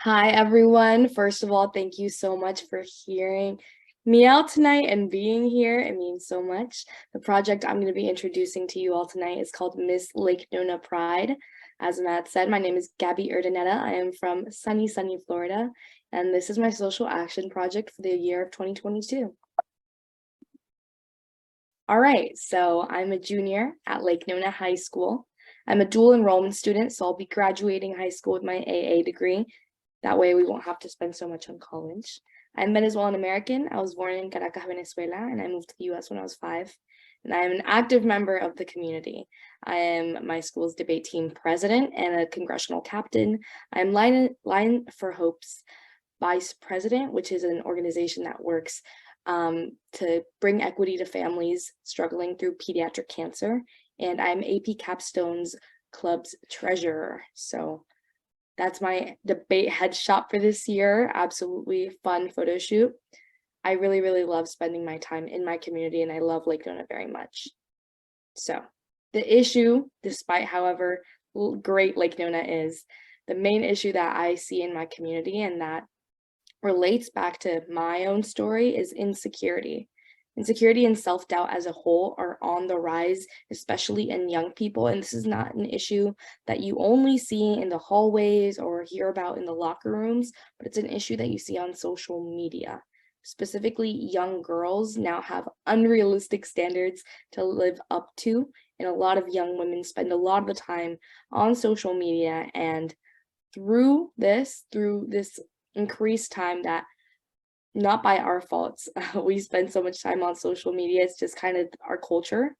Hi, everyone. First of all, thank you so much for hearing me out tonight and being here. It means so much. The project I'm going to be introducing to you all tonight is called Miss Lake Nona Pride. As Matt said, my name is Gaby Urdaneta. I am from sunny Florida, and this is my social action project for the year of 2022. All right, so I'm a junior at Lake Nona High School. I'm a dual enrollment student, so I'll be graduating high school with my AA degree. That way we won't have to spend so much on college. I'm Venezuelan American. I was born in Caracas, Venezuela, and I moved to the US when I was 5. And I am an active member of the community. I am my school's debate team president and a congressional captain. I'm Line for Hope's vice president, which is an organization that works to bring equity to families struggling through pediatric cancer. And I'm AP Capstone's club's treasurer. So that's my debate headshot for this year. Absolutely fun photo shoot. I really love spending my time in my community, and I love Lake Nona very much. So the issue, despite however great Lake Nona is, the main issue that I see in my community and that relates back to my own story is insecurity. Insecurity and self-doubt as a whole are on the rise, especially in young people. And this is not an issue that you only see in the hallways or hear about in the locker rooms, but it's an issue that you see on social media. Specifically, young girls now have unrealistic standards to live up to, and a lot of young women spend a lot of the time on social media. And through this increased time that not by our faults. We spend so much time on social media. It's just kind of our culture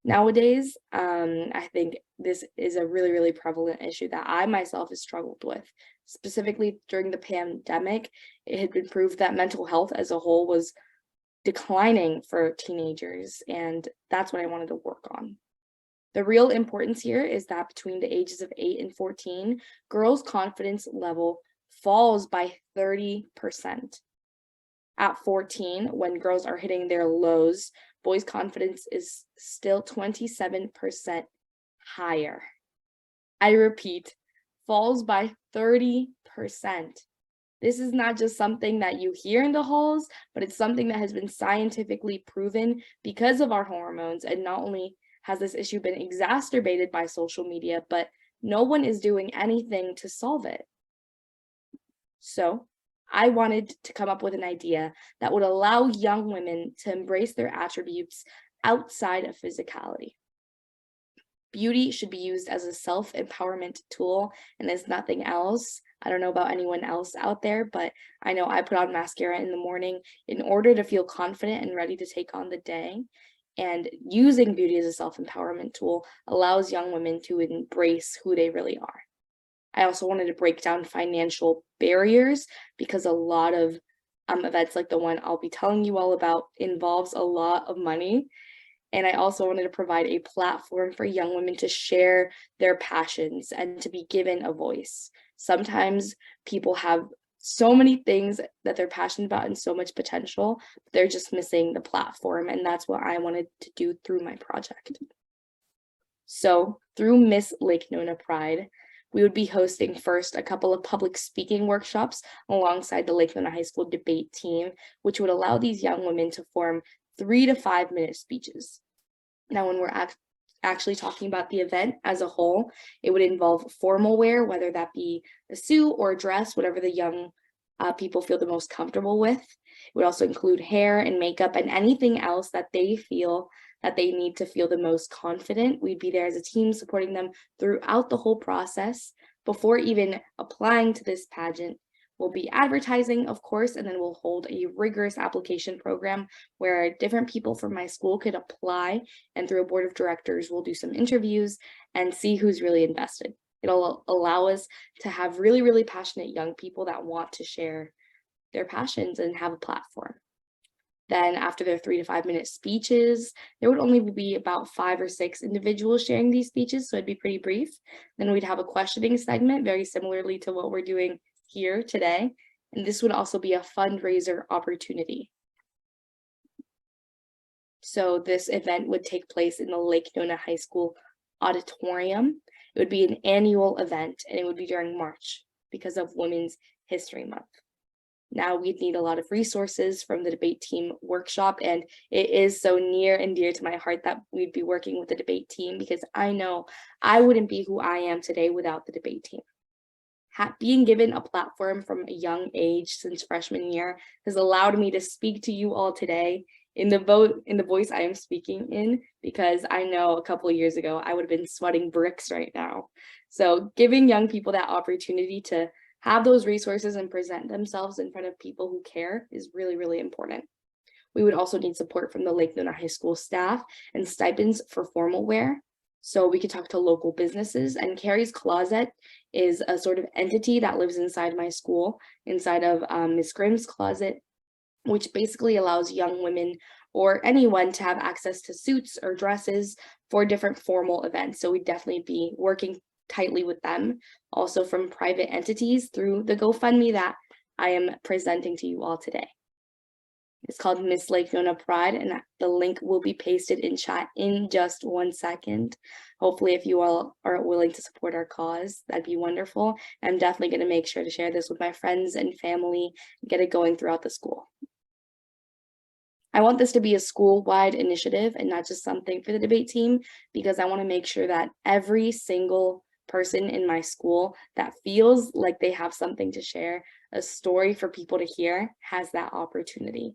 nowadays. I think this is a really prevalent issue that I myself have struggled with. Specifically during the pandemic, it had been proved that mental health as a whole was declining for teenagers, and that's what I wanted to work on. The real importance here is that between the ages of 8 and 14, girls' confidence level falls by 30%. At 14, when girls are hitting their lows, boys' confidence is still 27% higher. I repeat, falls by 30%. This is not just something that you hear in the halls, but it's something that has been scientifically proven because of our hormones. And not only has this issue been exacerbated by social media, but no one is doing anything to solve it. So I wanted to come up with an idea that would allow young women to embrace their attributes outside of physicality. Beauty should be used as a self-empowerment tool and as nothing else. I don't know about anyone else out there, but I know I put on mascara in the morning in order to feel confident and ready to take on the day. And using beauty as a self-empowerment tool allows young women to embrace who they really are. I also wanted to break down financial barriers because a lot of events like the one I'll be telling you all about involves a lot of money. And I also wanted to provide a platform for young women to share their passions and to be given a voice. Sometimes people have so many things that they're passionate about and so much potential, but they're just missing the platform. And that's what I wanted to do through my project. So through Miss Lake Nona Pride, we would be hosting first a couple of public speaking workshops alongside the Lake Nona High School debate team, which would allow these young women to form 3 to 5 minute speeches. Now, when we're actually talking about the event as a whole, it would involve formal wear, whether that be a suit or a dress, whatever the young people feel the most comfortable with. It would also include hair and makeup and anything else that they feel that they need to feel the most confident. We'd be there as a team supporting them throughout the whole process. Before even applying to this pageant, we'll be advertising, of course, and then we'll hold a rigorous application program where different people from my school could apply, and through a board of directors, we'll do some interviews and see who's really invested. It'll allow us to have really passionate young people that want to share their passions and have a platform. Then after their 3 to 5 minute speeches, there would only be about 5 or 6 individuals sharing these speeches, so it'd be pretty brief. Then we'd have a questioning segment, very similarly to what we're doing here today. And this would also be a fundraiser opportunity. So this event would take place in the Lake Nona High School auditorium. It would be an annual event, and it would be during March because of Women's History Month. Now we'd need a lot of resources from the debate team workshop, and it is so near and dear to my heart that we'd be working with the debate team because I know I wouldn't be who I am today without the debate team. Being given a platform from a young age since freshman year has allowed me to speak to you all today in the voice I am speaking in, because I know a couple of years ago I would have been sweating bricks right now. So giving young people that opportunity to have those resources and present themselves in front of people who care is really, really important. We would also need support from the Lake Nona High School staff and stipends for formal wear. So we could talk to local businesses, and Carrie's Closet is a sort of entity that lives inside my school, inside of Miss Grimm's closet, which basically allows young women or anyone to have access to suits or dresses for different formal events. So we'd definitely be working tightly with them, also from private entities through the GoFundMe that I am presenting to you all today. It's called Miss Lake Nona Pride, and the link will be pasted in chat in just 1 second. Hopefully, if you all are willing to support our cause, that'd be wonderful. I'm definitely going to make sure to share this with my friends and family and get it going throughout the school. I want this to be a school-wide initiative and not just something for the debate team, because I want to make sure that every single person in my school that feels like they have something to share, a story for people to hear, has that opportunity.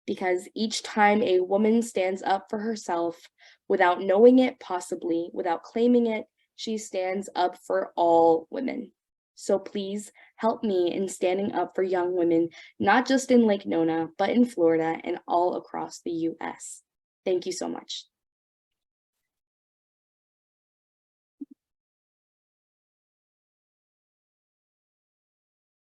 Because each time a woman stands up for herself without knowing it, possibly without claiming it, she stands up for all women. So please help me in standing up for young women, not just in Lake Nona, but in Florida and all across the US. Thank you so much.